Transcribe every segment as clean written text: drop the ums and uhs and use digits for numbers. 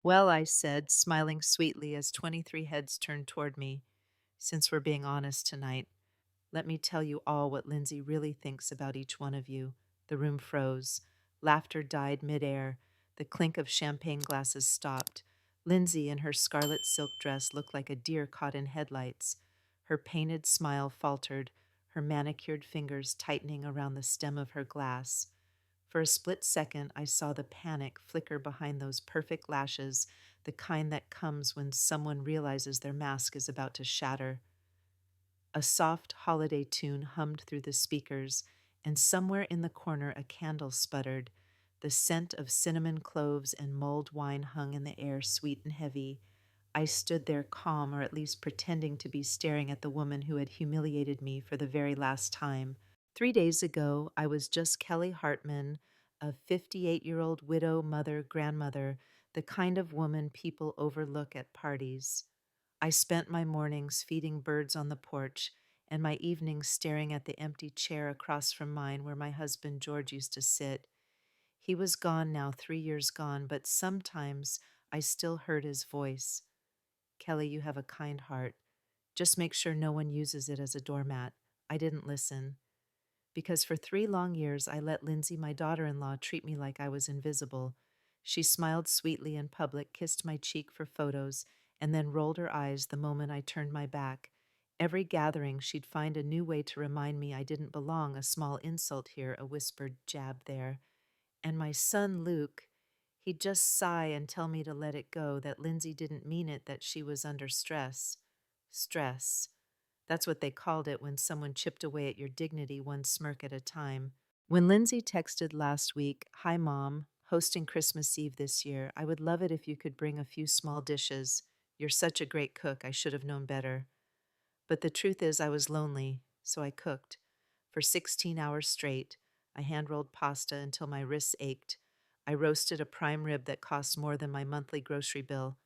Well, I said, smiling sweetly as 23 heads turned toward me, since we're being honest tonight, let me tell you all what Lindsay really thinks about each one of you. The room froze. Laughter died midair. The clink of champagne glasses stopped. Lindsay, in her scarlet silk dress, looked like a deer caught in headlights. Her painted smile faltered, her manicured fingers tightening around the stem of her glass. For a split second, I saw the panic flicker behind those perfect lashes, the kind that comes when someone realizes their mask is about to shatter. A soft holiday tune hummed through the speakers, and somewhere in the corner a candle sputtered. The scent of cinnamon cloves and mulled wine hung in the air, sweet and heavy. I stood there calm, or at least pretending to be staring at the woman who had humiliated me for the very last time. 3 days ago, I was just Kelly Hartman, a 58-year-old widow, mother, grandmother, the kind of woman people overlook at parties. I spent my mornings feeding birds on the porch and my evenings staring at the empty chair across from mine where my husband George used to sit. He was gone now, 3 years gone, but sometimes I still heard his voice. Kelly, you have a kind heart. Just make sure no one uses it as a doormat. I didn't listen. Because for 3 long years I let Lindsay, my daughter in law, treat me like I was invisible. She smiled sweetly in public, kissed my cheek for photos, and then rolled her eyes the moment I turned my back. Every gathering, she'd find a new way to remind me I didn't belong, a small insult here, a whispered jab there. And my son, Luke, he'd just sigh and tell me to let it go, that Lindsay didn't mean it, that she was under stress. Stress. That's what they called it when someone chipped away at your dignity one smirk at a time. When Lindsay texted last week, "Hi, Mom, hosting Christmas Eve this year. I would love it if you could bring a few small dishes. You're such a great cook. I should have known better." But the truth is, I was lonely, so I cooked. For 16 hours straight, I hand rolled pasta until my wrists ached. I roasted a prime rib that cost more than my monthly grocery bill.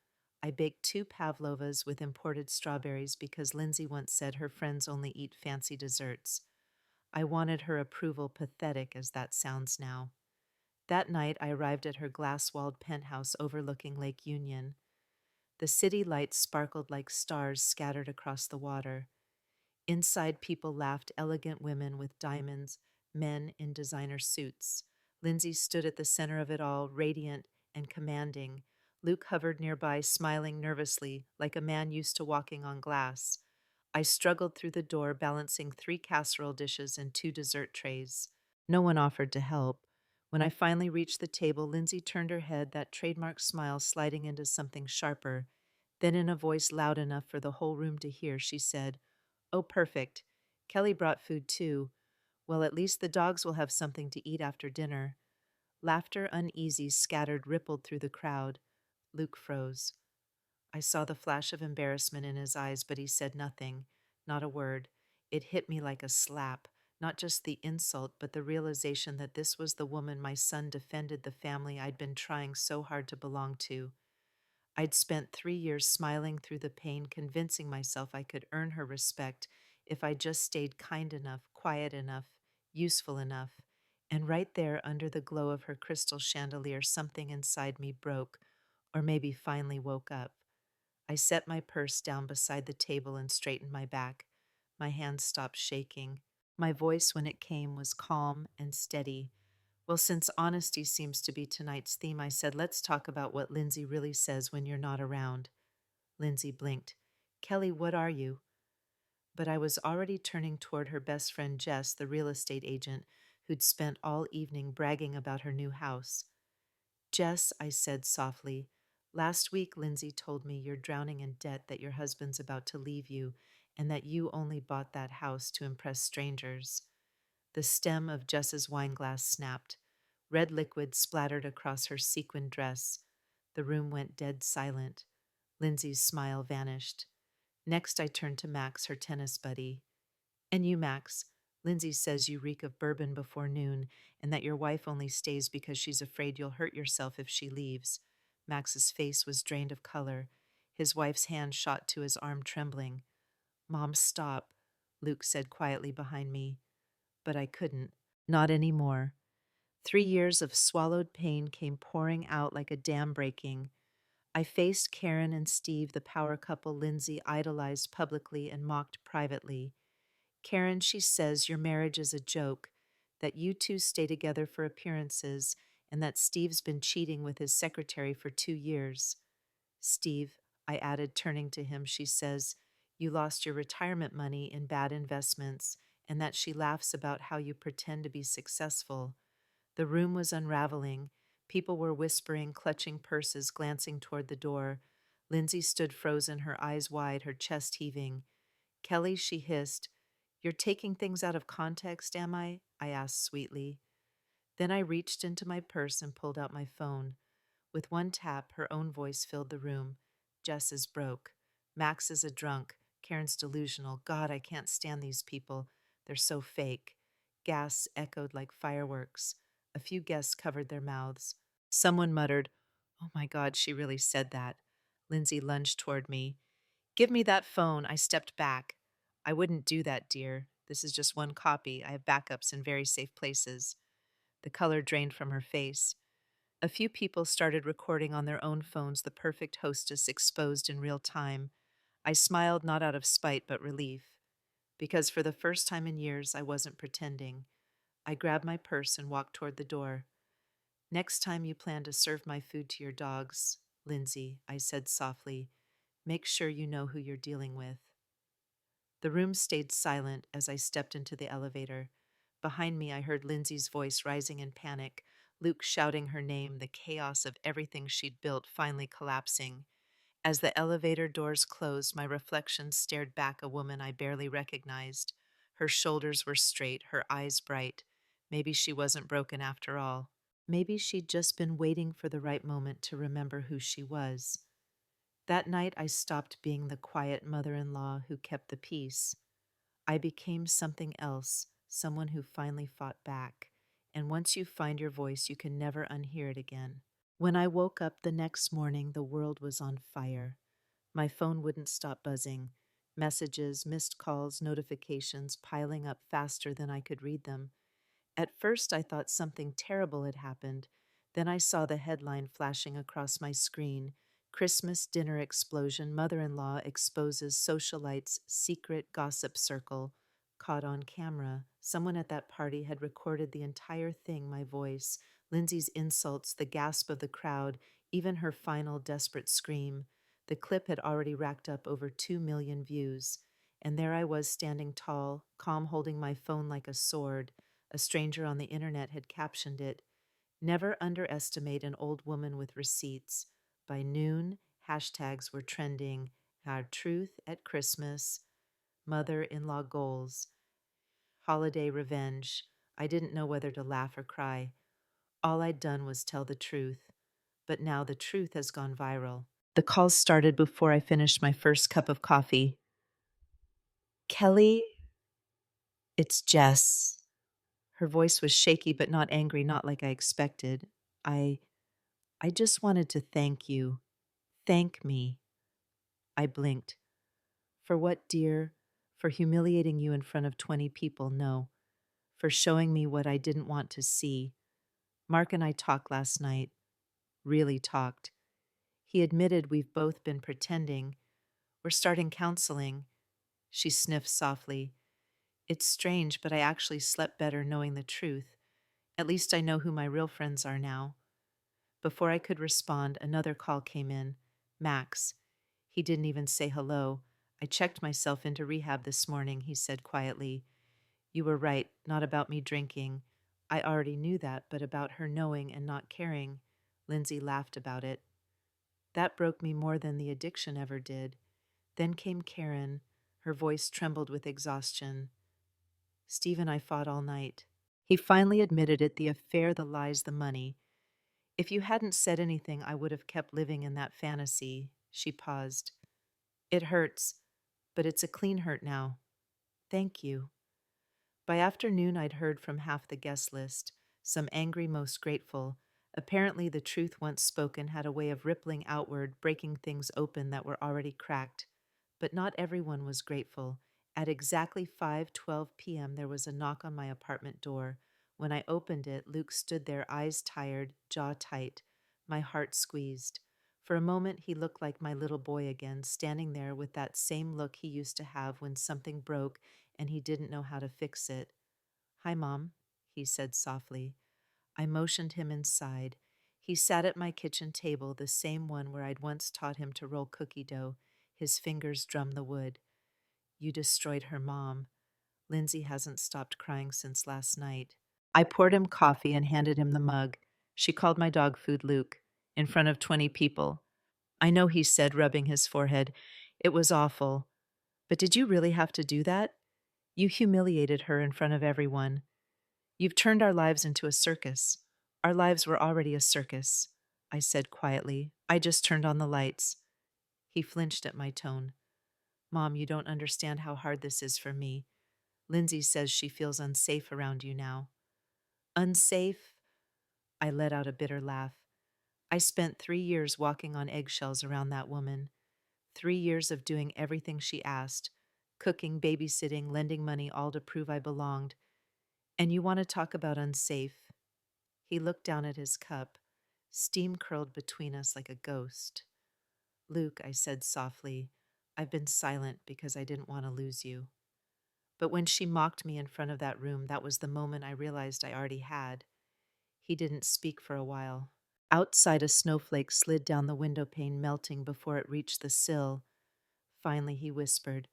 I baked two pavlovas with imported strawberries because Lindsay once said her friends only eat fancy desserts. I wanted her approval, pathetic as that sounds now. That night, I arrived at her glass-walled penthouse overlooking Lake Union. The city lights sparkled like stars scattered across the water. Inside, people laughed, elegant women with diamonds, men in designer suits. Lindsay stood at the center of it all, radiant and commanding. Luke hovered nearby, smiling nervously, like a man used to walking on glass. I struggled through the door, balancing 3 casserole dishes and 2 dessert trays. No one offered to help. When I finally reached the table, Lindsay turned her head, that trademark smile sliding into something sharper. Then, in a voice loud enough for the whole room to hear, she said, "Oh, perfect. Kelly brought food too. Well, at least the dogs will have something to eat after dinner." Laughter, uneasy, scattered, rippled through the crowd. Luke froze. I saw the flash of embarrassment in his eyes, but he said nothing, not a word. It hit me like a slap, not just the insult, but the realization that this was the woman my son defended, the family I'd been trying so hard to belong to. I'd spent 3 years smiling through the pain, convincing myself I could earn her respect if I just stayed kind enough, quiet enough, useful enough. And right there, under the glow of her crystal chandelier, something inside me broke, or maybe finally woke up. I set my purse down beside the table and straightened my back. My hands stopped shaking. My voice, when it came, was calm and steady. "Well, since honesty seems to be tonight's theme," I said, "let's talk about what Lindsay really says when you're not around." Lindsay blinked. "Kelly, what are you?" But I was already turning toward her best friend Jess, the real estate agent, who'd spent all evening bragging about her new house. "Jess," I said softly, "last week Lindsay told me you're drowning in debt, that your husband's about to leave you, and that you only bought that house to impress strangers." The stem of Jess's wineglass snapped. Red liquid splattered across her sequined dress. The room went dead silent. Lindsay's smile vanished. Next, I turned to Max, her tennis buddy. "And you, Max, Lindsay says you reek of bourbon before noon, and that your wife only stays because she's afraid you'll hurt yourself if she leaves." Max's face was drained of color. His wife's hand shot to his arm, trembling. "Mom, stop," Luke said quietly behind me. But I couldn't. Not anymore. 3 years of swallowed pain came pouring out like a dam breaking. I faced Karen and Steve, the power couple Lindsay idolized publicly and mocked privately. Karen, she says your marriage is a joke, that you two stay together for appearances, and that Steve's been cheating with his secretary for 2 years. Steve, I added, turning to him, she says, you lost your retirement money in bad investments, and that she laughs about how you pretend to be successful. The room was unraveling. People were whispering, clutching purses, glancing toward the door. Lindsay stood frozen, her eyes wide, her chest heaving. Kelly, she hissed, you're taking things out of context, am I? I asked sweetly. Then I reached into my purse and pulled out my phone. With one tap, her own voice filled the room. Jess is broke. Max is a drunk. Karen's delusional. God, I can't stand these people. They're so fake. Gas echoed like fireworks. A few guests covered their mouths. Someone muttered, oh my God, she really said that. Lindsay lunged toward me. Give me that phone. I stepped back. I wouldn't do that, dear. This is just one copy. I have backups in very safe places. The color drained from her face. A few people started recording on their own phones the perfect hostess exposed in real time. I smiled not out of spite but relief, because for the first time in years I wasn't pretending. I grabbed my purse and walked toward the door. Next time you plan to serve my food to your dogs, Lindsay, I said softly, make sure you know who you're dealing with. The room stayed silent as I stepped into the elevator. Behind me, I heard Lindsay's voice rising in panic, Luke shouting her name, the chaos of everything she'd built finally collapsing. As the elevator doors closed, my reflection stared back a woman I barely recognized. Her shoulders were straight, her eyes bright. Maybe she wasn't broken after all. Maybe she'd just been waiting for the right moment to remember who she was. That night, I stopped being the quiet mother-in-law who kept the peace. I became something else, someone who finally fought back. And once you find your voice, you can never unhear it again. When I woke up the next morning, the world was on fire. My phone wouldn't stop buzzing. Messages, missed calls, notifications piling up faster than I could read them. At first, I thought something terrible had happened. Then I saw the headline flashing across my screen: Christmas dinner explosion, mother-in-law exposes socialite's secret gossip circle. Caught on camera. Someone at that party had recorded the entire thing, my voice, Lindsay's insults, the gasp of the crowd, even her final desperate scream. The clip had already racked up over 2 million views. And there I was standing tall, calm, holding my phone like a sword. A stranger on the internet had captioned it, never underestimate an old woman with receipts. By noon, hashtags were trending, our truth at Christmas, mother-in-law goals, holiday revenge. I didn't know whether to laugh or cry. All I'd done was tell the truth. But now the truth has gone viral. The calls started before I finished my first cup of coffee. Kelly, it's Jess. Her voice was shaky but not angry, not like I expected. I I just wanted to thank you. Thank me. I blinked. For what, dear? For humiliating you in front of 20 people? No. For showing me what I didn't want to see. Mark and I talked last night. Really talked. He admitted we've both been pretending. We're starting counseling. She sniffed softly. It's strange, but I actually slept better knowing the truth. At least I know who my real friends are now. Before I could respond, another call came in. Max. He didn't even say hello. I checked myself into rehab this morning, he said quietly. You were right, not about me drinking. I already knew that, but about her knowing and not caring. Lindsay laughed about it. That broke me more than the addiction ever did. Then came Karen. Her voice trembled with exhaustion. Steve and I fought all night. He finally admitted it, the affair, the lies, the money. If you hadn't said anything, I would have kept living in that fantasy. She paused. It hurts, but it's a clean hurt now. Thank you. By afternoon, I'd heard from half the guest list, some angry, most grateful. Apparently, the truth once spoken had a way of rippling outward, breaking things open that were already cracked. But not everyone was grateful. At exactly 5:12 p.m., there was a knock on my apartment door. When I opened it, Luke stood there, eyes tired, jaw tight. My heart squeezed. For a moment, he looked like my little boy again, standing there with that same look he used to have when something broke and he didn't know how to fix it. Hi, Mom, he said softly. I motioned him inside. He sat at my kitchen table, the same one where I'd once taught him to roll cookie dough. His fingers drummed the wood. You destroyed her, Mom. Lindsay hasn't stopped crying since last night. I poured him coffee and handed him the mug. She called my dog food Luke, in front of 20 people. I know, he said, rubbing his forehead. It was awful. But did you really have to do that? You humiliated her in front of everyone. You've turned our lives into a circus. Our lives were already a circus, I said quietly. I just turned on the lights. He flinched at my tone. Mom, you don't understand how hard this is for me. Lindsay says she feels unsafe around you now. Unsafe? I let out a bitter laugh. I spent 3 years walking on eggshells around that woman. 3 years of doing everything she asked, cooking, babysitting, lending money, all to prove I belonged. And you want to talk about unsafe? He looked down at his cup. Steam curled between us like a ghost. Luke, I said softly, I've been silent because I didn't want to lose you. But when she mocked me in front of that room, that was the moment I realized I already had. He didn't speak for a while. Outside, a snowflake slid down the window pane, melting before it reached the sill. Finally, he whispered,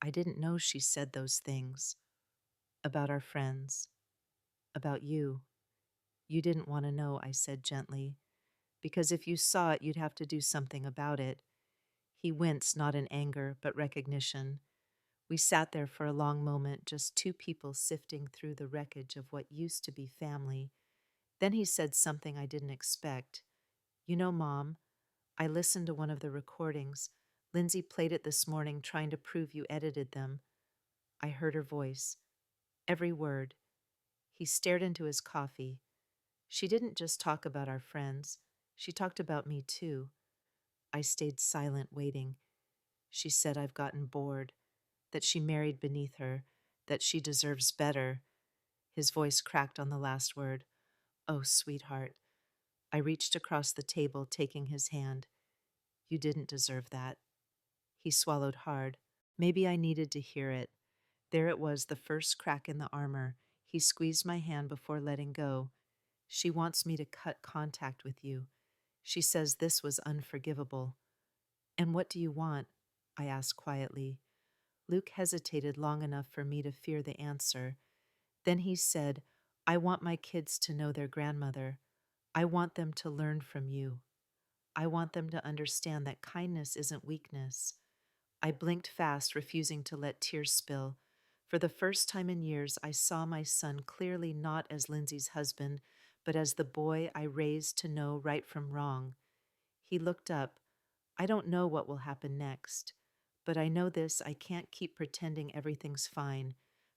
I didn't know she said those things. About our friends. About you. You didn't want to know, I said gently. Because if you saw it, you'd have to do something about it. He winced, not in anger, but recognition. We sat there for a long moment, just two people sifting through the wreckage of what used to be family. Then he said something I didn't expect. You know, Mom, I listened to one of the recordings. Lindsay played it this morning, trying to prove you edited them. I heard her voice. Every word. He stared into his coffee. She didn't just talk about our friends. She talked about me, too. I stayed silent, waiting. She said I've gotten bored, that she married beneath her, that she deserves better. His voice cracked on the last word. Oh, sweetheart. I reached across the table, taking his hand. You didn't deserve that. He swallowed hard. Maybe I needed to hear it. There it was, the first crack in the armor. He squeezed my hand before letting go. She wants me to cut contact with you. She says this was unforgivable. And what do you want? I asked quietly. Luke hesitated long enough for me to fear the answer. Then he said, I want my kids to know their grandmother. I want them to learn from you. I want them to understand that kindness isn't weakness. I blinked fast, refusing to let tears spill. For the first time in years, I saw my son clearly, not as Lindsay's husband, but as the boy I raised to know right from wrong. He looked up. I don't know what will happen next, but I know this: I can't keep pretending everything's fine.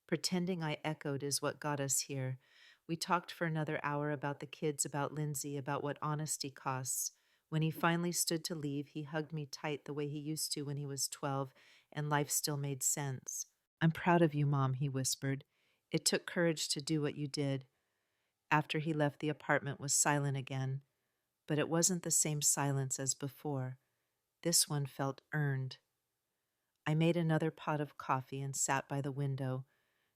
Pretending I echoed is what got us here. We talked for another hour about the kids, about Lindsay, about what honesty costs. When he finally stood to leave, he hugged me tight the way he used to when he was 12, and life still made sense. I'm proud of you, Mom, he whispered. It took courage to do what you did. After he left, the apartment was silent again, but it wasn't the same silence as before. This one felt earned. I made another pot of coffee and sat by the window.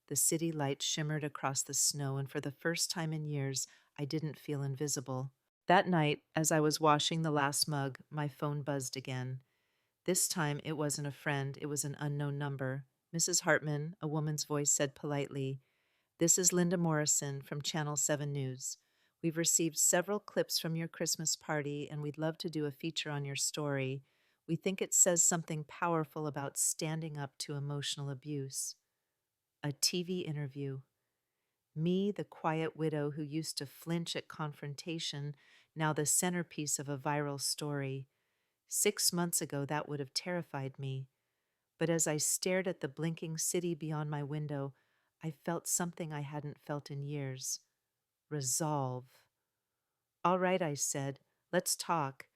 The city light shimmered across the snow, and for the first time in years, I didn't feel invisible. That night, as I was washing the last mug, my phone buzzed again. This time, it wasn't a friend, it was an unknown number. Mrs. Hartman, a woman's voice said politely, This is Linda Morrison from Channel 7 News. We've received several clips from your Christmas party, and we'd love to do a feature on your story. We think it says something powerful about standing up to emotional abuse. A TV interview. Me, the quiet widow who used to flinch at confrontation, now the centerpiece of a viral story. 6 months ago, that would have terrified me. But as I stared at the blinking city beyond my window, I felt something I hadn't felt in years. Resolve. All right, I said, let's talk.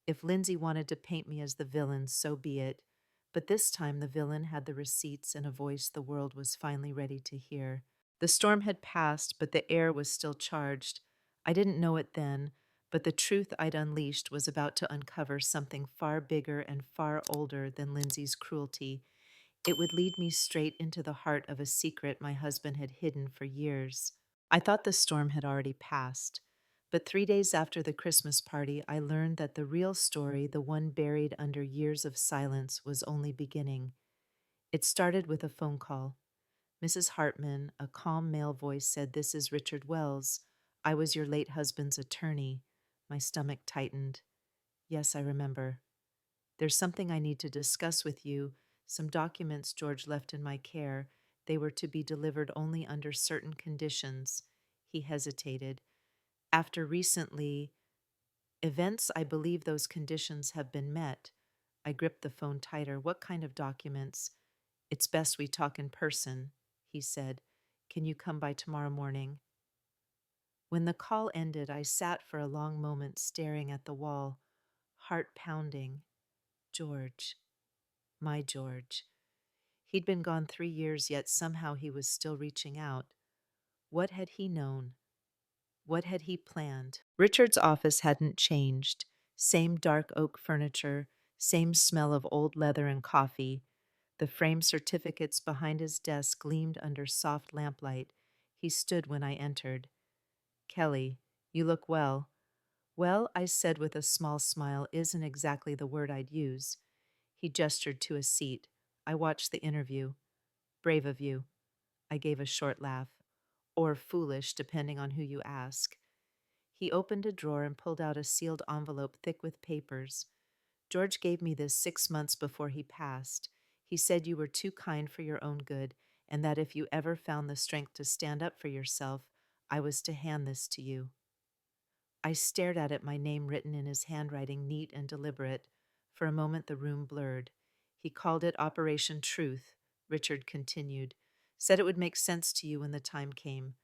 If Lindsay wanted to paint me as the villain, so be it. But this time the villain had the receipts and a voice the world was finally ready to hear. The storm had passed, but the air was still charged. I didn't know it then, But the truth I'd unleashed was about to uncover something far bigger and far older than Lindsay's cruelty. It would lead me straight into the heart of a secret my husband had hidden for years. I thought the storm had already passed, but 3 days after the Christmas party, I learned that the real story, the one buried under years of silence, was only beginning. It started with a phone call. Mrs. Hartman, a calm male voice, said, "This is Richard Wells. I was your late husband's attorney." My stomach tightened. "Yes, I remember. There's something I need to discuss with you. Some documents George left in my care. They were to be delivered only under certain conditions." He hesitated. "After recently events, I believe those conditions have been met." I gripped the phone tighter. "What kind of documents?" "It's best we talk in person," he said. "Can you come by tomorrow morning?" When the call ended, I sat for a long moment staring at the wall, heart pounding. George. My George. He'd been gone 3 years, yet somehow he was still reaching out. What had he known? What had he planned? Richard's office hadn't changed. Same dark oak furniture, same smell of old leather and coffee. The framed certificates behind his desk gleamed under soft lamplight. He stood when I entered. "Kelly, you look well." "Well," I said with a small smile, "isn't exactly the word I'd use." He gestured to a seat. "I watched the interview." "Brave of you." I gave a short laugh. "Or foolish, depending on who you ask." He opened a drawer and pulled out a sealed envelope thick with papers. "George gave me this 6 months before he passed. He said you were too kind for your own good, and that if you ever found the strength to stand up for yourself, I was to hand this to you." I stared at it, my name written in his handwriting, neat and deliberate. For a moment the room blurred. "He called it Operation Truth," Richard continued. "Said it would make sense to you when the time came."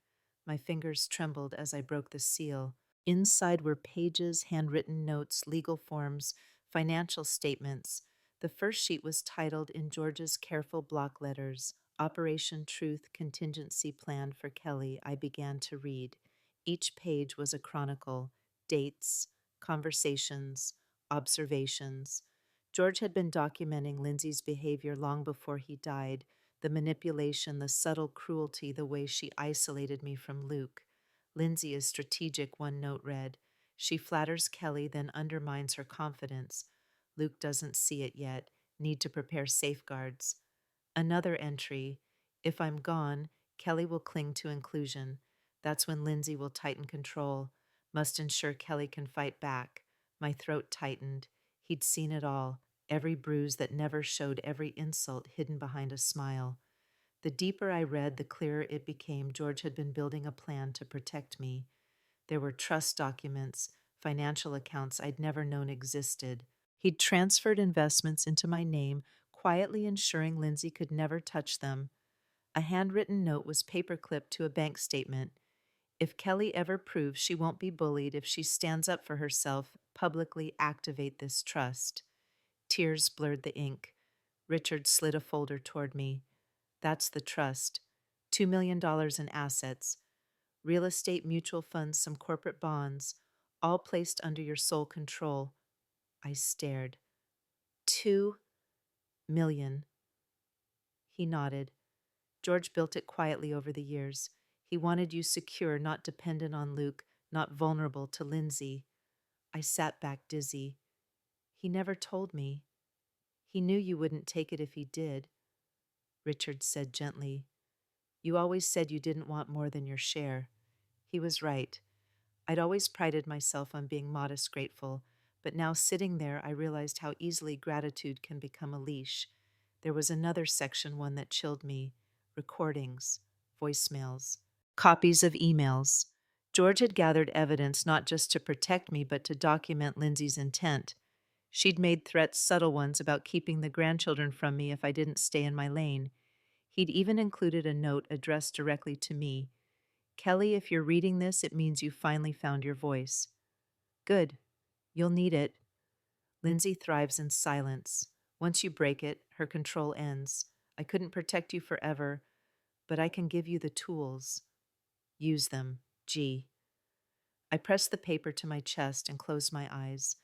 My fingers trembled as I broke the seal. Inside were pages, handwritten notes, legal forms, financial statements. The first sheet was titled in George's careful block letters, "Operation Truth Contingency Plan for Kelly." I began to read. Each page was a chronicle, dates, conversations, observations. George had been documenting Lindsay's behavior long before he died, the manipulation, the subtle cruelty, the way she isolated me from Luke. "Lindsay is strategic," one note read. "She flatters Kelly, then undermines her confidence. Luke doesn't see it yet. Need to prepare safeguards." Another entry: "If I'm gone, Kelly will cling to inclusion. That's when Lindsay will tighten control. Must ensure Kelly can fight back." My throat tightened. He'd seen it all, every bruise that never showed, every insult hidden behind a smile. The deeper I read, the clearer it became. George had been building a plan to protect me. There were trust documents, financial accounts I'd never known existed. He'd transferred investments into my name, quietly ensuring Lindsay could never touch them. A handwritten note was paperclipped to a bank statement. "If Kelly ever proves she won't be bullied, if she stands up for herself, publicly activate this trust." Tears blurred the ink. Richard slid a folder toward me. "That's the trust. $2 million in assets. Real estate, mutual funds, some corporate bonds, all placed under your sole control." I stared. 2 million. He nodded. "George built it quietly over the years. He wanted you secure, not dependent on Luke, not vulnerable to Lindsay." I sat back dizzy. "He never told me." "He knew you wouldn't take it if he did." Richard said gently, "You always said you didn't want more than your share." He was right. I'd always prided myself on being modest grateful, but now sitting there I realized how easily gratitude can become a leash. There was another section, one that chilled me: recordings, voicemails, copies of emails. George had gathered evidence not just to protect me, but to document Lindsay's intent. She'd made threats, subtle ones, about keeping the grandchildren from me if I didn't stay in my lane. He'd even included a note addressed directly to me: "Kelly, if you're reading this, it means you finally found your voice. Good. You'll need it. Lindsay thrives in silence. Once you break it, her control ends. I couldn't protect you forever, but I can give you the tools. Use them. G." I pressed the paper to my chest and closed my eyes.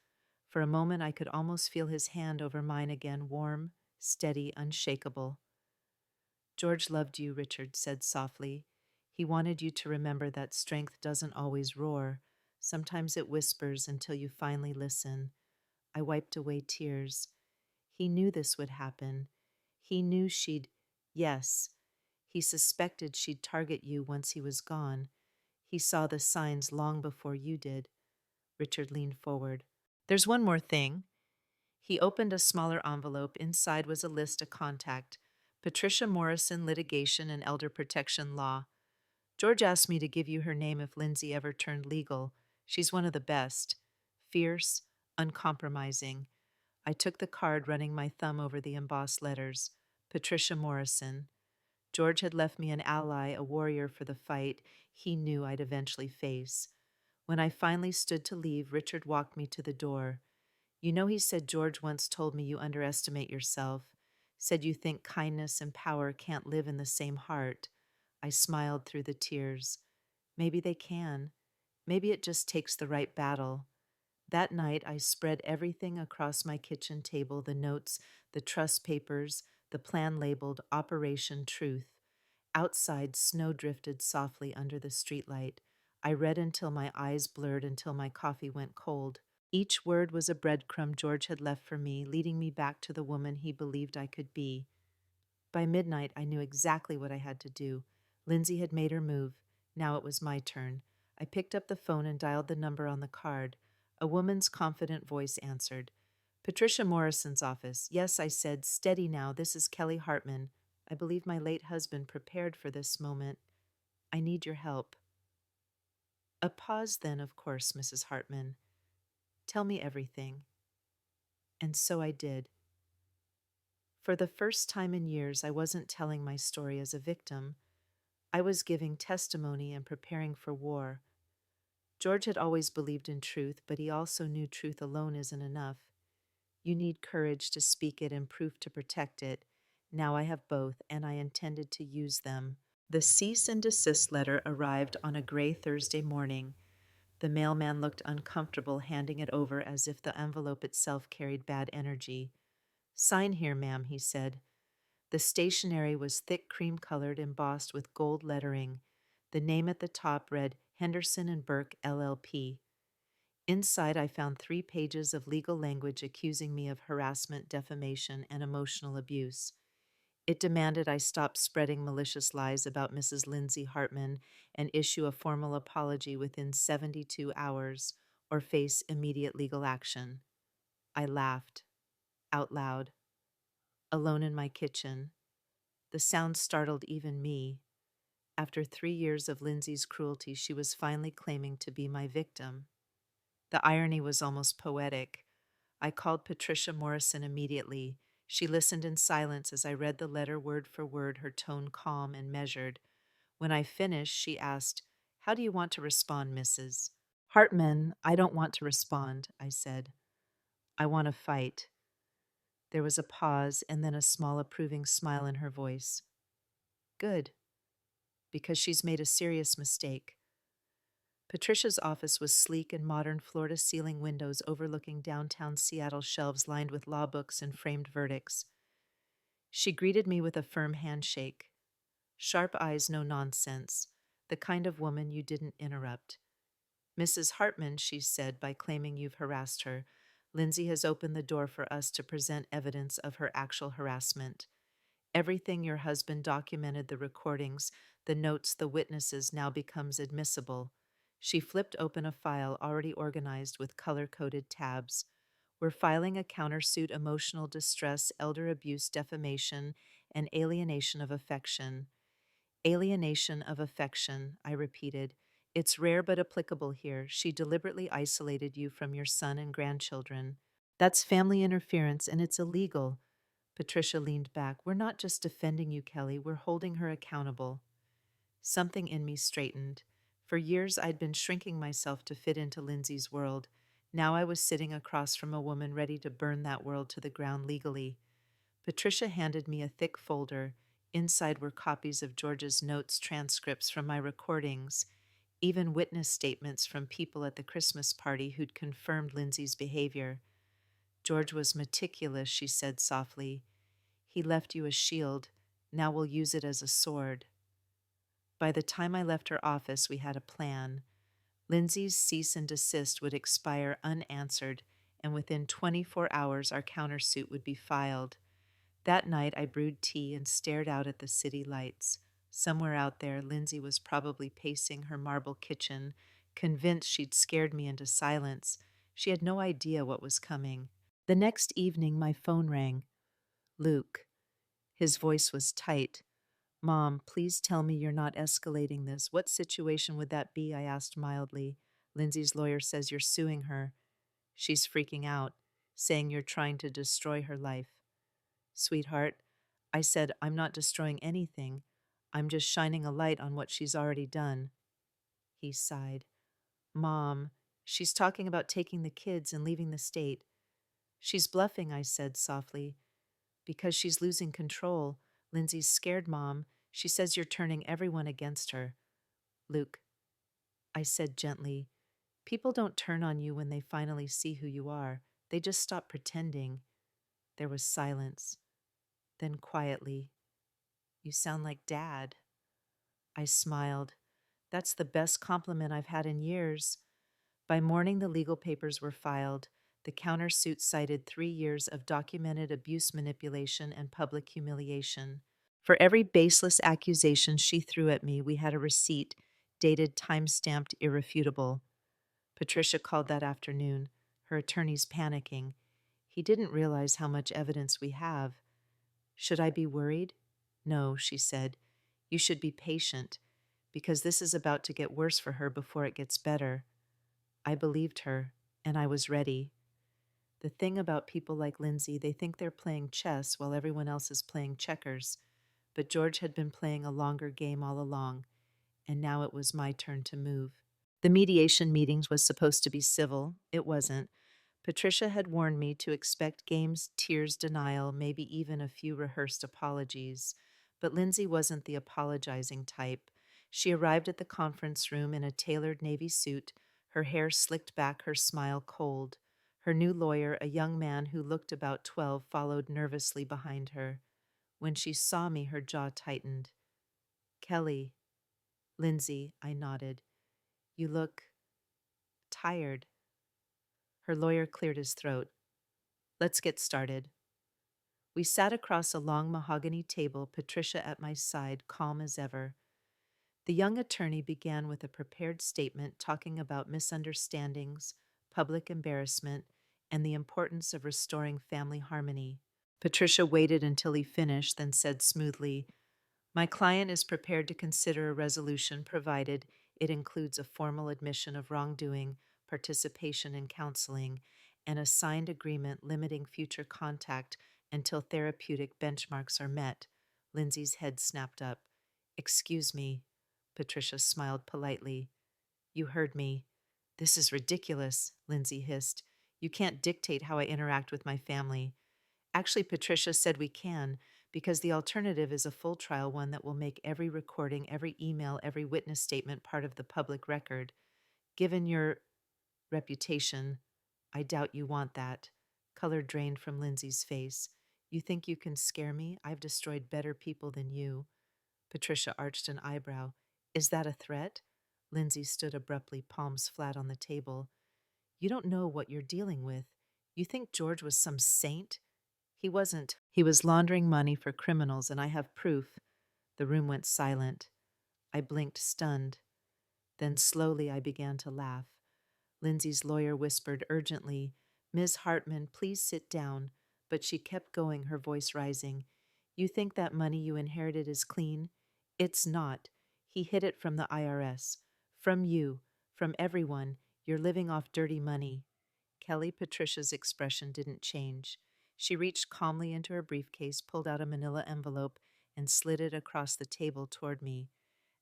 For a moment, I could almost feel his hand over mine again, warm, steady, unshakable. George loved you, Richard said softly. He wanted you to remember that strength doesn't always roar. Sometimes it whispers until you finally listen. I wiped away tears. He knew this would happen. He knew she'd, yes, he suspected she'd target you once he was gone. He saw the signs long before you did. Richard leaned forward. There's one more thing. He opened a smaller envelope. Inside was a list of contact. Patricia Morrison, litigation and elder protection law. George asked me to give you her name if Lindsay ever turned legal. She's one of the best. Fierce, uncompromising. I took the card, running my thumb over the embossed letters. Patricia Morrison. George had left me an ally, a warrior for the fight he knew I'd eventually face. When I finally stood to leave, Richard walked me to the door. You know, he said George once told me you underestimate yourself, said you think kindness and power can't live in the same heart. I smiled through the tears. Maybe they can. Maybe it just takes the right battle. That night, I spread everything across my kitchen table, the notes, the trust papers, the plan labeled Operation Truth. Outside, snow drifted softly under the streetlight. I read until my eyes blurred, until my coffee went cold. Each word was a breadcrumb George had left for me, leading me back to the woman he believed I could be. By midnight, I knew exactly what I had to do. Lindsay had made her move. Now it was my turn. I picked up the phone and dialed the number on the card. A woman's confident voice answered. Patricia Morrison's office. Yes, I said. Steady now. This is Kelly Hartman. I believe my late husband prepared for this moment. I need your help. A pause then, of course, Mrs. Hartman. Tell me everything. And so I did. For the first time in years, I wasn't telling my story as a victim. I was giving testimony and preparing for war. George had always believed in truth, but he also knew truth alone isn't enough. You need courage to speak it and proof to protect it. Now I have both, and I intended to use them. The cease and desist letter arrived on a gray Thursday morning. The mailman looked uncomfortable, handing it over as if the envelope itself carried bad energy. Sign here, ma'am, he said. The stationery was thick cream-colored, embossed with gold lettering. The name at the top read Henderson and Burke, LLP. Inside, I found 3 pages of legal language accusing me of harassment, defamation, and emotional abuse. It demanded I stop spreading malicious lies about Mrs. Lindsay Hartman and issue a formal apology within 72 hours or face immediate legal action. I laughed, out loud, alone in my kitchen. The sound startled even me. After 3 years of Lindsay's cruelty, she was finally claiming to be my victim. The irony was almost poetic. I called Patricia Morrison immediately. She listened in silence as I read the letter word for word, her tone calm and measured. When I finished, she asked, How do you want to respond, Mrs. Hartman? I don't want to respond, I said. I want to fight. There was a pause and then a small approving smile in her voice. Good, because she's made a serious mistake. Patricia's office was sleek and modern, floor-to-ceiling windows overlooking downtown Seattle, shelves lined with law books and framed verdicts. She greeted me with a firm handshake. Sharp eyes, no nonsense. The kind of woman you didn't interrupt. Mrs. Hartman, she said, by claiming you've harassed her, Lindsay has opened the door for us to present evidence of her actual harassment. Everything your husband documented, the recordings, the notes, the witnesses, now becomes admissible. She flipped open a file already organized with color-coded tabs. We're filing a countersuit, emotional distress, elder abuse, defamation, and alienation of affection. Alienation of affection, I repeated. It's rare but applicable here. She deliberately isolated you from your son and grandchildren. That's family interference, and it's illegal. Patricia leaned back. We're not just defending you, Kelly. We're holding her accountable. Something in me straightened. For years, I'd been shrinking myself to fit into Lindsay's world. Now I was sitting across from a woman ready to burn that world to the ground legally. Patricia handed me a thick folder. Inside were copies of George's notes, transcripts from my recordings. even witness statements from people at the Christmas party who'd confirmed Lindsay's behavior. George was meticulous, she said softly. He left you a shield. Now we'll use it as a sword. By the time I left her office, we had a plan. Lindsay's cease and desist would expire unanswered, and within 24 hours our countersuit would be filed. That night I brewed tea and stared out at the city lights. Somewhere out there, Lindsay was probably pacing her marble kitchen, convinced she'd scared me into silence. She had no idea what was coming. The next evening, my phone rang. Luke. His voice was tight. Mom, please tell me you're not escalating this. What situation would that be? I asked mildly. Lindsay's lawyer says you're suing her. She's freaking out, saying you're trying to destroy her life. Sweetheart, I said, I'm not destroying anything. I'm just shining a light on what she's already done. He sighed. Mom, she's talking about taking the kids and leaving the state. She's bluffing, I said softly, because she's losing control. Lindsay's scared, Mom. She says you're turning everyone against her. Luke, I said gently, people don't turn on you when they finally see who you are. They just stop pretending. There was silence. Then quietly, you sound like Dad. I smiled. That's the best compliment I've had in years. By morning, the legal papers were filed. The countersuit cited 3 years of documented abuse manipulation and public humiliation. For every baseless accusation she threw at me, we had a receipt, dated time-stamped irrefutable. Patricia called that afternoon, her attorneys panicking. He didn't realize how much evidence we have. Should I be worried? No, she said. You should be patient, because this is about to get worse for her before it gets better. I believed her, and I was ready. The thing about people like Lindsay, they think they're playing chess while everyone else is playing checkers. But George had been playing a longer game all along, and now it was my turn to move. The mediation meetings was supposed to be civil. It wasn't. Patricia had warned me to expect games, tears, denial, maybe even a few rehearsed apologies. But Lindsay wasn't the apologizing type. She arrived at the conference room in a tailored navy suit, her hair slicked back, her smile cold. Her new lawyer, a young man who looked about 12, followed nervously behind her. When she saw me, her jaw tightened. Kelly. Lindsay, I nodded. You look tired. Her lawyer cleared his throat. Let's get started. We sat across a long mahogany table, Patricia at my side, calm as ever. The young attorney began with a prepared statement talking about misunderstandings, public embarrassment, and the importance of restoring family harmony. Patricia waited until he finished, then said smoothly, My client is prepared to consider a resolution provided it includes a formal admission of wrongdoing, participation in counseling, and a signed agreement limiting future contact until therapeutic benchmarks are met. Lindsay's head snapped up. Excuse me. Patricia smiled politely. You heard me. This is ridiculous, Lindsay hissed. You can't dictate how I interact with my family. Actually, Patricia said we can, because the alternative is a full trial one that will make every recording, every email, every witness statement part of the public record. Given your reputation, I doubt you want that. Color drained from Lindsay's face. You think you can scare me? I've destroyed better people than you. Patricia arched an eyebrow. Is that a threat? Lindsay stood abruptly, palms flat on the table. You don't know what you're dealing with. You think George was some saint? He wasn't. He was laundering money for criminals, and I have proof. The room went silent. I blinked, stunned. Then slowly I began to laugh. Lindsay's lawyer whispered urgently, Ms. Hartman, please sit down. But she kept going, her voice rising. You think that money you inherited is clean? It's not. He hid it from the IRS. From you. From everyone. You're living off dirty money. Kelly Patricia's expression didn't change. She reached calmly into her briefcase, pulled out a manila envelope, and slid it across the table toward me.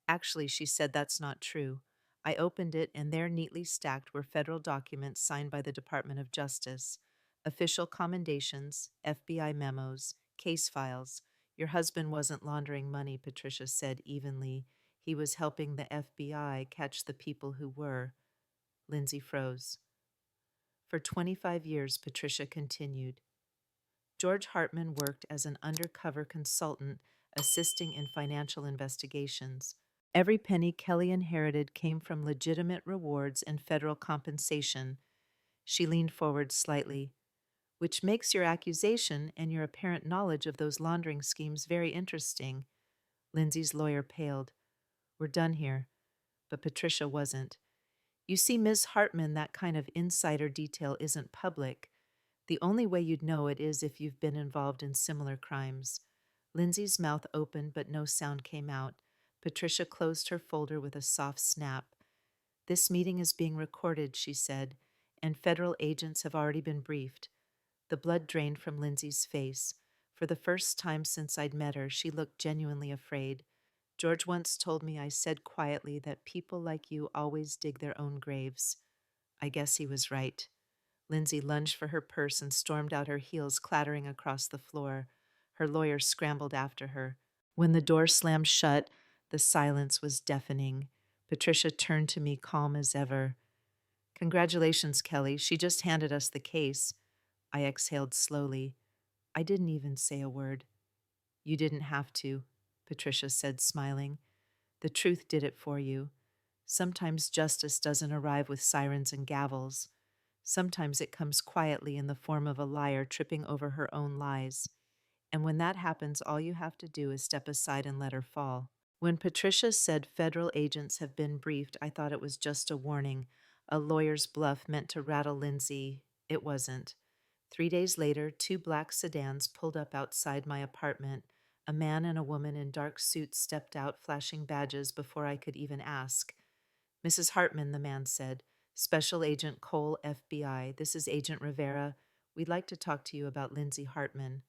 Actually, she said that's not true. I opened it, and there, neatly stacked, were federal documents signed by the Department of Justice. Official commendations, FBI memos, case files. Your husband wasn't laundering money, Patricia said evenly. He was helping the FBI catch the people who were. Lindsay froze. For 25 years, Patricia continued. George Hartman worked as an undercover consultant assisting in financial investigations. Every penny Kelly inherited came from legitimate rewards and federal compensation. She leaned forward slightly, which makes your accusation and your apparent knowledge of those laundering schemes very interesting. Lindsay's lawyer paled. We're done here. But Patricia wasn't. You see, Ms. Hartman, that kind of insider detail isn't public. The only way you'd know it is if you've been involved in similar crimes. Lindsay's mouth opened, but no sound came out. Patricia closed her folder with a soft snap. This meeting is being recorded, she said, and federal agents have already been briefed. The blood drained from Lindsay's face. For the first time since I'd met her, she looked genuinely afraid. George once told me I said quietly that people like you always dig their own graves. I guess he was right. Lindsay lunged for her purse and stormed out, her heels clattering across the floor. Her lawyer scrambled after her. When the door slammed shut, the silence was deafening. Patricia turned to me, calm as ever. Congratulations, Kelly. She just handed us the case. I exhaled slowly. I didn't even say a word. You didn't have to, Patricia said, smiling. The truth did it for you. Sometimes justice doesn't arrive with sirens and gavels. Sometimes it comes quietly in the form of a liar tripping over her own lies. And when that happens, all you have to do is step aside and let her fall. When Patricia said federal agents have been briefed, I thought it was just a warning, a lawyer's bluff meant to rattle Lindsay. It wasn't. 3 days later, 2 black sedans pulled up outside my apartment. A man and a woman in dark suits stepped out, flashing badges before I could even ask. Mrs. Hartman, the man said. Special Agent Cole, FBI. This is Agent Rivera. We'd like to talk to you about Lindsay Hartman.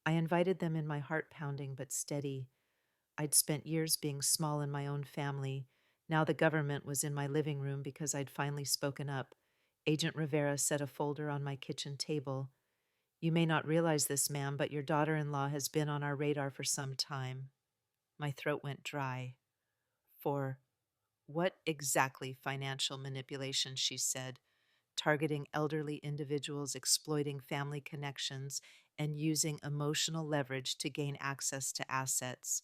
I invited them in, my heart pounding but steady. I'd spent years being small in my own family. Now the government was in my living room because I'd finally spoken up. Agent Rivera set a folder on my kitchen table. You may not realize this, ma'am, but your daughter-in-law has been on our radar for some time. My throat went dry. For what exactly financial manipulation, she said, targeting elderly individuals, exploiting family connections, and using emotional leverage to gain access to assets.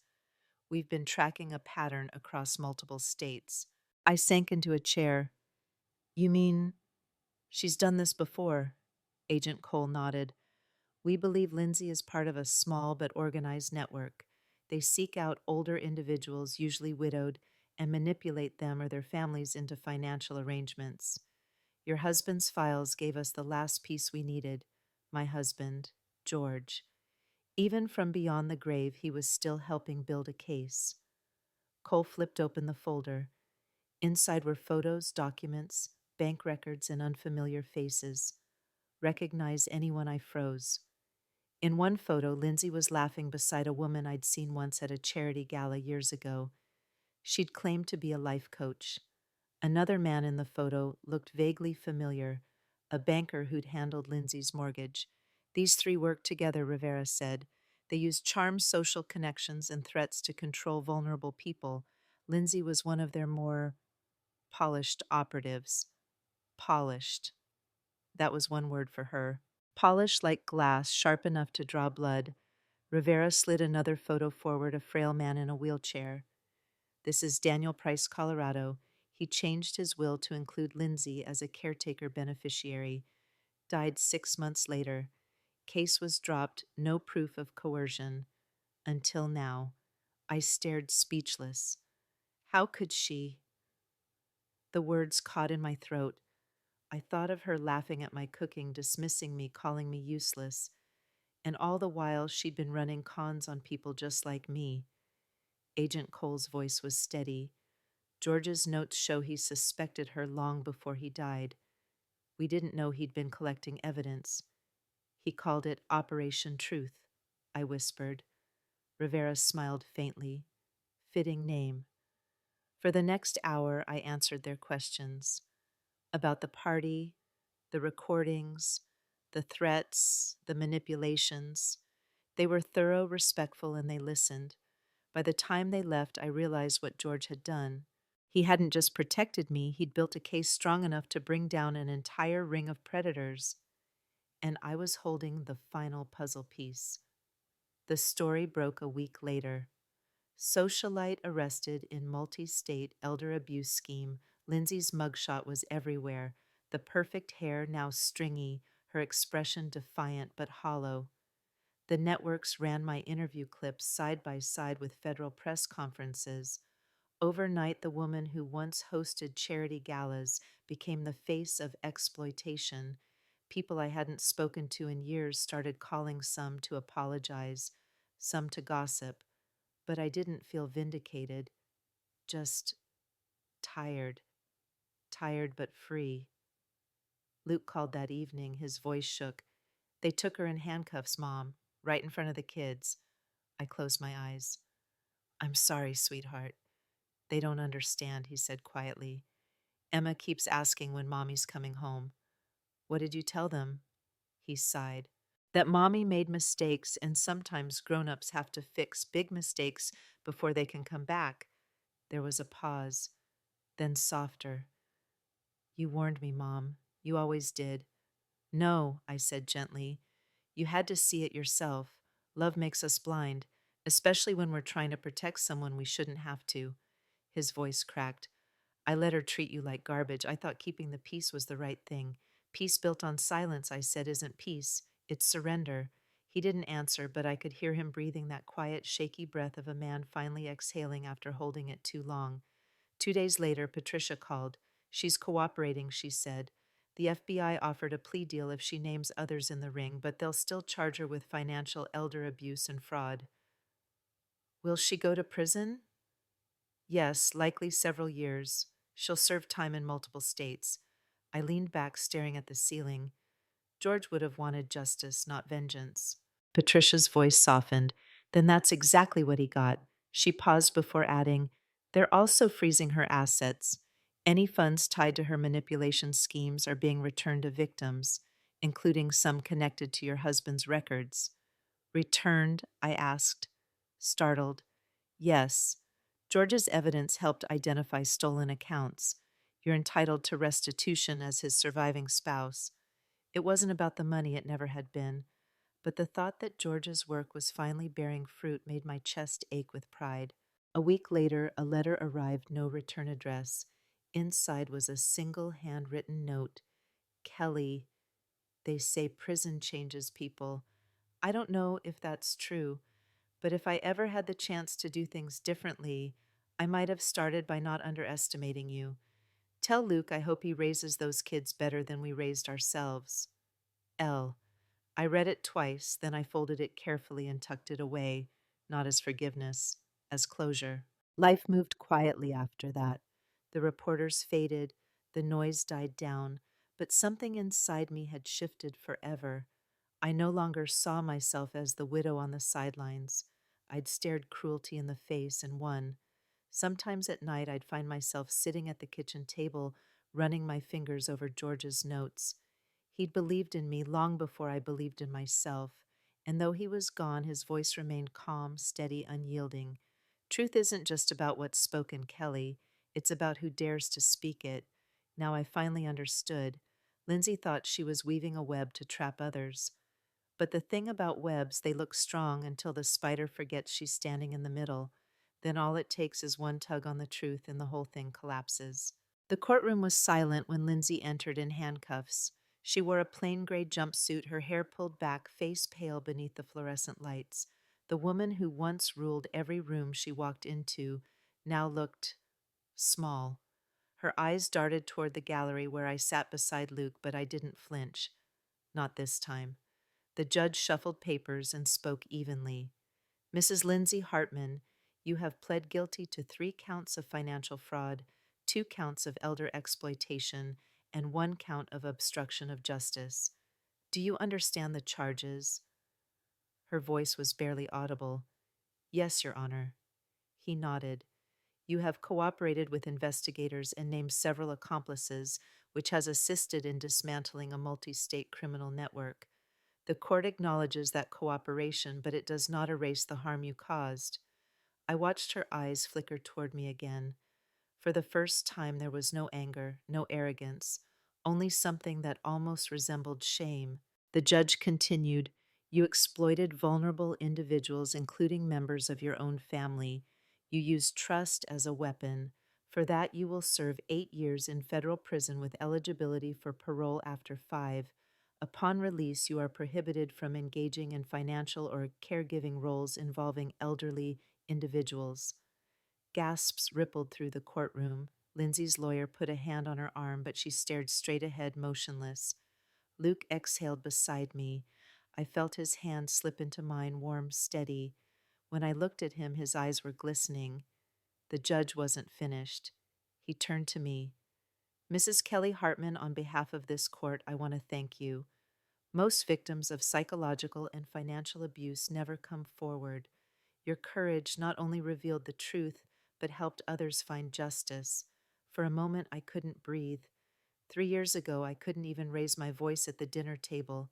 We've been tracking a pattern across multiple states. I sank into a chair. You mean she's done this before? Agent Cole nodded. We believe Lindsay is part of a small but organized network. They seek out older individuals, usually widowed, and manipulate them or their families into financial arrangements. Your husband's files gave us the last piece we needed. My husband, George. Even from beyond the grave, he was still helping build a case. Cole flipped open the folder. Inside were photos, documents, bank records, and unfamiliar faces. Recognize anyone? I froze. In one photo, Lindsay was laughing beside a woman I'd seen once at a charity gala years ago. She'd claimed to be a life coach. Another man in the photo looked vaguely familiar, a banker who'd handled Lindsay's mortgage. These three worked together, Rivera said. They used charm, social connections, and threats to control vulnerable people. Lindsay was one of their more polished operatives. Polished. That was one word for her. Polished like glass, sharp enough to draw blood. Rivera slid another photo forward, a frail man in a wheelchair. This is Daniel Price, Colorado. He changed his will to include Lindsay as a caretaker beneficiary. Died 6 months later. Case was dropped, no proof of coercion. Until now. I stared speechless. How could she? The words caught in my throat. I thought of her laughing at my cooking, dismissing me, calling me useless. And all the while, she'd been running cons on people just like me. Agent Cole's voice was steady. George's notes show he suspected her long before he died. We didn't know he'd been collecting evidence. He called it Operation Truth, I whispered. Rivera smiled faintly. Fitting name. For the next hour, I answered their questions. About the party, the recordings, the threats, the manipulations. They were thorough, respectful, and they listened. By the time they left, I realized what George had done. He hadn't just protected me, he'd built a case strong enough to bring down an entire ring of predators. And I was holding the final puzzle piece. The story broke a week later. Socialite arrested in multi-state elder abuse scheme, Lindsay's mugshot was everywhere, the perfect hair now stringy, her expression defiant but hollow. The networks ran my interview clips side by side with federal press conferences. Overnight, the woman who once hosted charity galas became the face of exploitation. People I hadn't spoken to in years started calling, some to apologize, some to gossip. But I didn't feel vindicated, just tired, tired but free. Luke called that evening, his voice shook. They took her in handcuffs, Mom, right in front of the kids. I closed my eyes. I'm sorry, sweetheart. They don't understand, he said quietly. Emma keeps asking when Mommy's coming home. What did you tell them? He sighed. That Mommy made mistakes, and sometimes grown-ups have to fix big mistakes before they can come back. There was a pause, then softer. You warned me, Mom. You always did. No, I said gently. You had to see it yourself. Love makes us blind, especially when we're trying to protect someone we shouldn't have to. His voice cracked. I let her treat you like garbage. I thought keeping the peace was the right thing. Peace built on silence, I said, isn't peace. It's surrender. He didn't answer, but I could hear him breathing that quiet, shaky breath of a man finally exhaling after holding it too long. 2 days later, Patricia called. She's cooperating, she said. The FBI offered a plea deal if she names others in the ring, but they'll still charge her with financial elder abuse and fraud. Will she go to prison? Yes, likely several years. She'll serve time in multiple states. I leaned back, staring at the ceiling. George would have wanted justice, not vengeance. Patricia's voice softened. Then that's exactly what he got. She paused before adding, they're also freezing her assets. Any funds tied to her manipulation schemes are being returned to victims, including some connected to your husband's records. Returned? I asked, startled. Yes. George's evidence helped identify stolen accounts. You're entitled to restitution as his surviving spouse. It wasn't about the money, it never had been. But the thought that George's work was finally bearing fruit made my chest ache with pride. A week later, a letter arrived, no return address. Inside was a single handwritten note. Kelly, they say prison changes people. I don't know if that's true, but if I ever had the chance to do things differently, I might have started by not underestimating you. Tell Luke I hope he raises those kids better than we raised ourselves. L. I read it twice, then I folded it carefully and tucked it away, not as forgiveness, as closure. Life moved quietly after that. The reporters faded, the noise died down, but something inside me had shifted forever. I no longer saw myself as the widow on the sidelines. I'd stared cruelty in the face and won. Sometimes at night I'd find myself sitting at the kitchen table, running my fingers over George's notes. He'd believed in me long before I believed in myself, and though he was gone, his voice remained calm, steady, unyielding. Truth isn't just about what's spoken, Kelly. It's about who dares to speak it. Now I finally understood. Lindsay thought she was weaving a web to trap others. But the thing about webs, they look strong until the spider forgets she's standing in the middle. Then all it takes is one tug on the truth and the whole thing collapses. The courtroom was silent when Lindsay entered in handcuffs. She wore a plain gray jumpsuit, her hair pulled back, face pale beneath the fluorescent lights. The woman who once ruled every room she walked into now looked small. Her eyes darted toward the gallery where I sat beside Luke, but I didn't flinch. Not this time. The judge shuffled papers and spoke evenly. Mrs. Lindsay Hartman, you have pled guilty to 3 counts of financial fraud, 2 counts of elder exploitation, and 1 count of obstruction of justice. Do you understand the charges? Her voice was barely audible. Yes, Your Honor. He nodded. You have cooperated with investigators and named several accomplices, which has assisted in dismantling a multi-state criminal network. The court acknowledges that cooperation, but it does not erase the harm you caused. I watched her eyes flicker toward me again. For the first time, there was no anger, no arrogance, only something that almost resembled shame. The judge continued, "You exploited vulnerable individuals, including members of your own family. You used trust as a weapon. For that, you will serve 8 years in federal prison with eligibility for parole after 5. Upon release, you are prohibited from engaging in financial or caregiving roles involving elderly individuals." Gasps rippled through the courtroom. Lindsay's lawyer put a hand on her arm, but she stared straight ahead, motionless. Luke exhaled beside me. I felt his hand slip into mine, warm, steady. When I looked at him, his eyes were glistening. The judge wasn't finished. He turned to me. "Mrs. Kelly Hartman, on behalf of this court, I want to thank you. Most victims of psychological and financial abuse never come forward. Your courage not only revealed the truth, but helped others find justice. For a moment, I couldn't breathe. 3 years ago, I couldn't even raise my voice at the dinner table.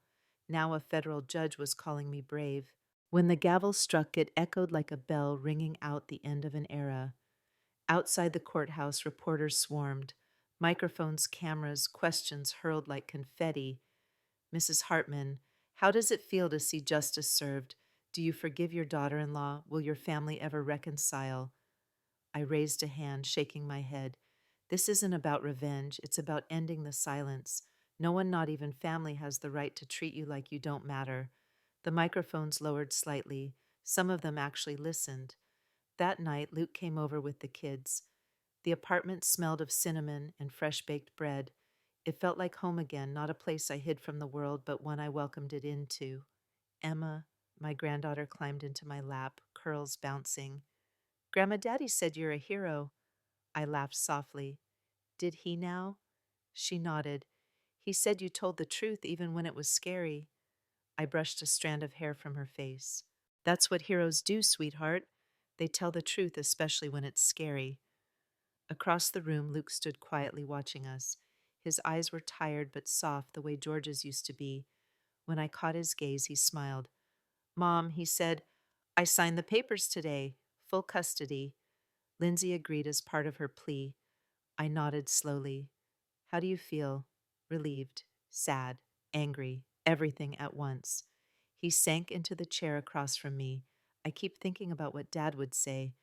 Now a federal judge was calling me brave. When the gavel struck, it echoed like a bell ringing out the end of an era. Outside the courthouse, reporters swarmed. Microphones, cameras, questions hurled like confetti. "Mrs. Hartman, how does it feel to see justice served? Do you forgive your daughter-in-law? Will your family ever reconcile?" I raised a hand, shaking my head. "This isn't about revenge. It's about ending the silence. No one, not even family, has the right to treat you like you don't matter." The microphones lowered slightly. Some of them actually listened. That night, Luke came over with the kids. The apartment smelled of cinnamon and fresh-baked bread. It felt like home again, not a place I hid from the world, but one I welcomed it into. Emma, my granddaughter, climbed into my lap, curls bouncing. "Grandma, Daddy said you're a hero." I laughed softly. "Did he now?" She nodded. "He said you told the truth even when it was scary." I brushed a strand of hair from her face. "That's what heroes do, sweetheart. They tell the truth, especially when it's scary." Across the room, Luke stood quietly watching us. His eyes were tired but soft, the way George's used to be. When I caught his gaze, he smiled. "Mom," he said, "I signed the papers today. Full custody." Lindsay agreed as part of her plea. I nodded slowly. "How do you feel?" "Relieved, sad, angry, everything at once." He sank into the chair across from me. "I keep thinking about what Dad would say."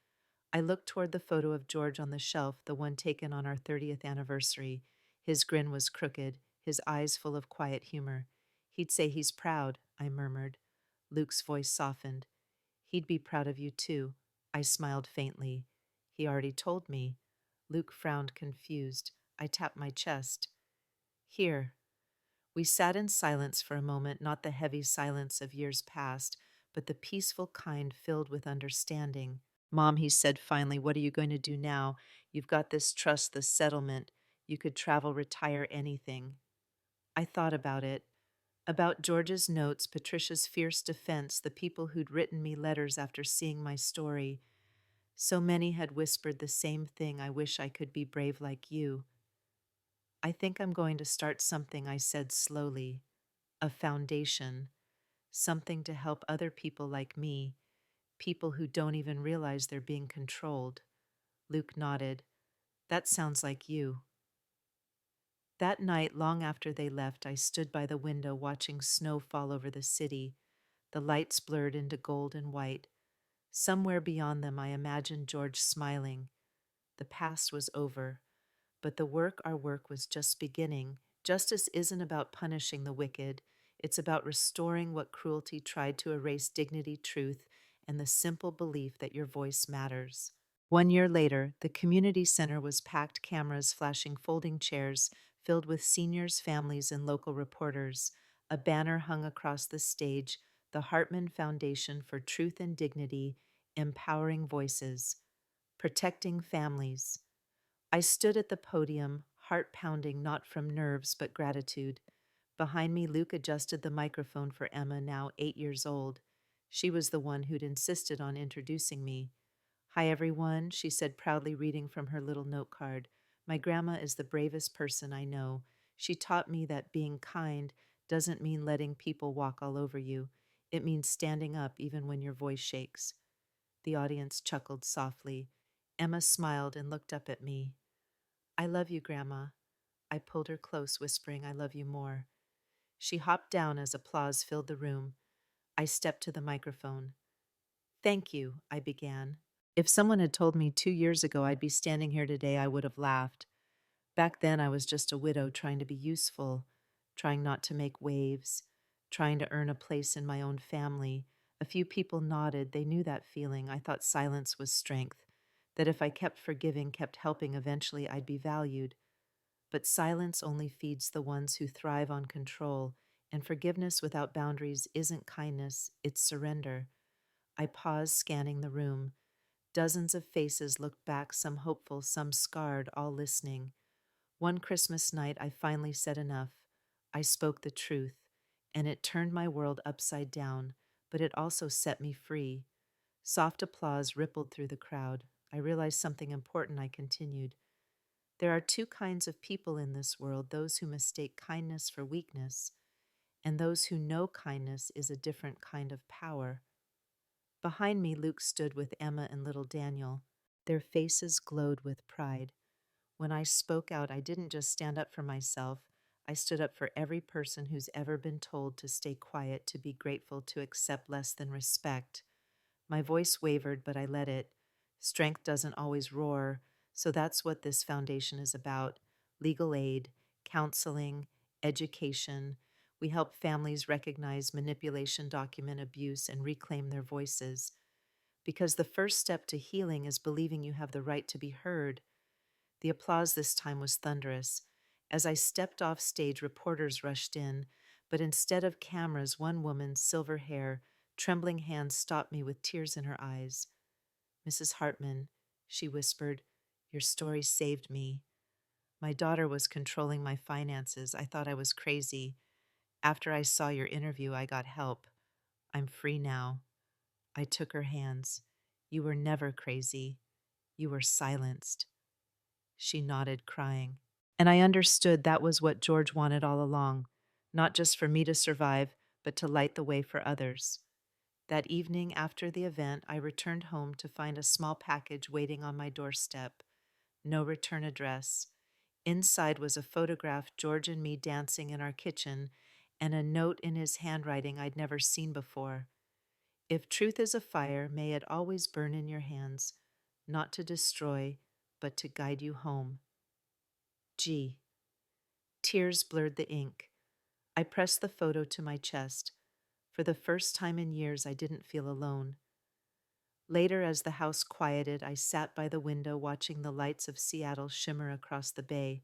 I looked toward the photo of George on the shelf, the one taken on our 30th anniversary. His grin was crooked, his eyes full of quiet humor. "He'd say he's proud," I murmured. Luke's voice softened. "He'd be proud of you, too." I smiled faintly. "He already told me." Luke frowned, confused. I tapped my chest. "Here." We sat in silence for a moment, not the heavy silence of years past, but the peaceful kind filled with understanding. "Mom," he said finally, "what are you going to do now? You've got this trust, this settlement. You could travel, retire, anything." I thought about it. About George's notes, Patricia's fierce defense, the people who'd written me letters after seeing my story. So many had whispered the same thing: "I wish I could be brave like you." "I think I'm going to start something," I said slowly. "A foundation. Something to help other people like me, people who don't even realize they're being controlled." Luke nodded. "That sounds like you." That night, long after they left, I stood by the window watching snow fall over the city. The lights blurred into gold and white. Somewhere beyond them, I imagined George smiling. The past was over, but our work was just beginning. Justice isn't about punishing the wicked. It's about restoring what cruelty tried to erase: dignity, truth, and the simple belief that your voice matters. 1 year later, the community center was packed, cameras flashing, folding chairs filled with seniors, families, and local reporters. A banner hung across the stage: "The Hartman Foundation for Truth and Dignity, Empowering Voices, Protecting Families." I stood at the podium, heart pounding, not from nerves but gratitude. Behind me, Luke adjusted the microphone for Emma, now 8 years old. She was the one who'd insisted on introducing me. "Hi, everyone," she said, proudly reading from her little note card. "My grandma is the bravest person I know. She taught me that being kind doesn't mean letting people walk all over you. It means standing up even when your voice shakes." The audience chuckled softly. Emma smiled and looked up at me. I love you, Grandma. I pulled her close, whispering, I love you more. She hopped down as applause filled the room. I stepped to the microphone. Thank you, I began. If someone had told me 2 years ago I'd be standing here today, I would have laughed. Back then, I was just a widow trying to be useful, trying not to make waves, trying to earn a place in my own family. A few people nodded. They knew that feeling. I thought silence was strength, that if I kept forgiving, kept helping, eventually I'd be valued. But silence only feeds the ones who thrive on control, and forgiveness without boundaries isn't kindness, it's surrender. I paused, scanning the room. Dozens of faces looked back, some hopeful, some scarred, all listening. One Christmas night, I finally said enough. I spoke the truth, and it turned my world upside down, but it also set me free. Soft applause rippled through the crowd. I realized something important. I continued. There are two kinds of people in this world, those who mistake kindness for weakness, and those who know kindness is a different kind of power. Behind me, Luke stood with Emma and little Daniel. Their faces glowed with pride. When I spoke out, I didn't just stand up for myself. I stood up for every person who's ever been told to stay quiet, to be grateful, to accept less than respect. My voice wavered, but I let it. Strength doesn't always roar, so that's what this foundation is about. Legal aid, counseling, education. We help families recognize manipulation, document abuse, and reclaim their voices. Because the first step to healing is believing you have the right to be heard. The applause this time was thunderous. As I stepped off stage, reporters rushed in, but instead of cameras, one woman, silver hair, trembling hands, stopped me with tears in her eyes. Mrs. Hartman, she whispered, your story saved me. My daughter was controlling my finances. I thought I was crazy. After I saw your interview, I got help. I'm free now. I took her hands. You were never crazy. You were silenced. She nodded, crying. And I understood that was what George wanted all along, not just for me to survive, but to light the way for others. That evening after the event, I returned home to find a small package waiting on my doorstep. No return address. Inside was a photograph, George and me dancing in our kitchen, and a note in his handwriting I'd never seen before. If truth is a fire, may it always burn in your hands, not to destroy, but to guide you home. G. Tears blurred the ink. I pressed the photo to my chest. For the first time in years, I didn't feel alone. Later, as the house quieted, I sat by the window watching the lights of Seattle shimmer across the bay.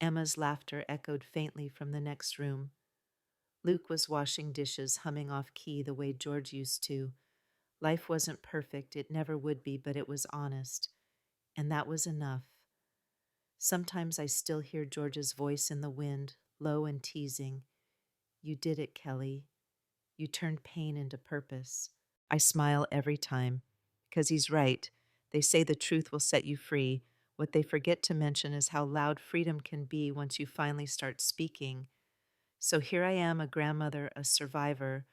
Emma's laughter echoed faintly from the next room. Luke was washing dishes, humming off key the way George used to. Life wasn't perfect, it never would be, but it was honest. And that was enough. Sometimes I still hear George's voice in the wind, low and teasing. You did it, Kelly. You turned pain into purpose. I smile every time, because he's right. They say the truth will set you free. What they forget to mention is how loud freedom can be once you finally start speaking. So here I am, a grandmother, a survivor,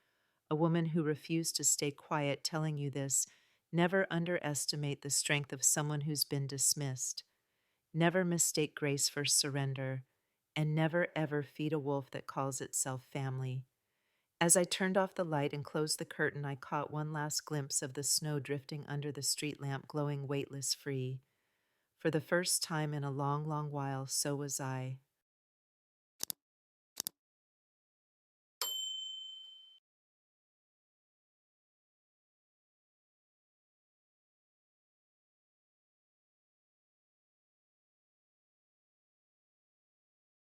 a woman who refused to stay quiet, telling you this. Never underestimate the strength of someone who's been dismissed. Never mistake grace for surrender, and never ever feed a wolf that calls itself family. As I turned off the light and closed the curtain, I caught one last glimpse of the snow drifting under the street lamp, glowing weightless free. For the first time in a long, long while, so was I.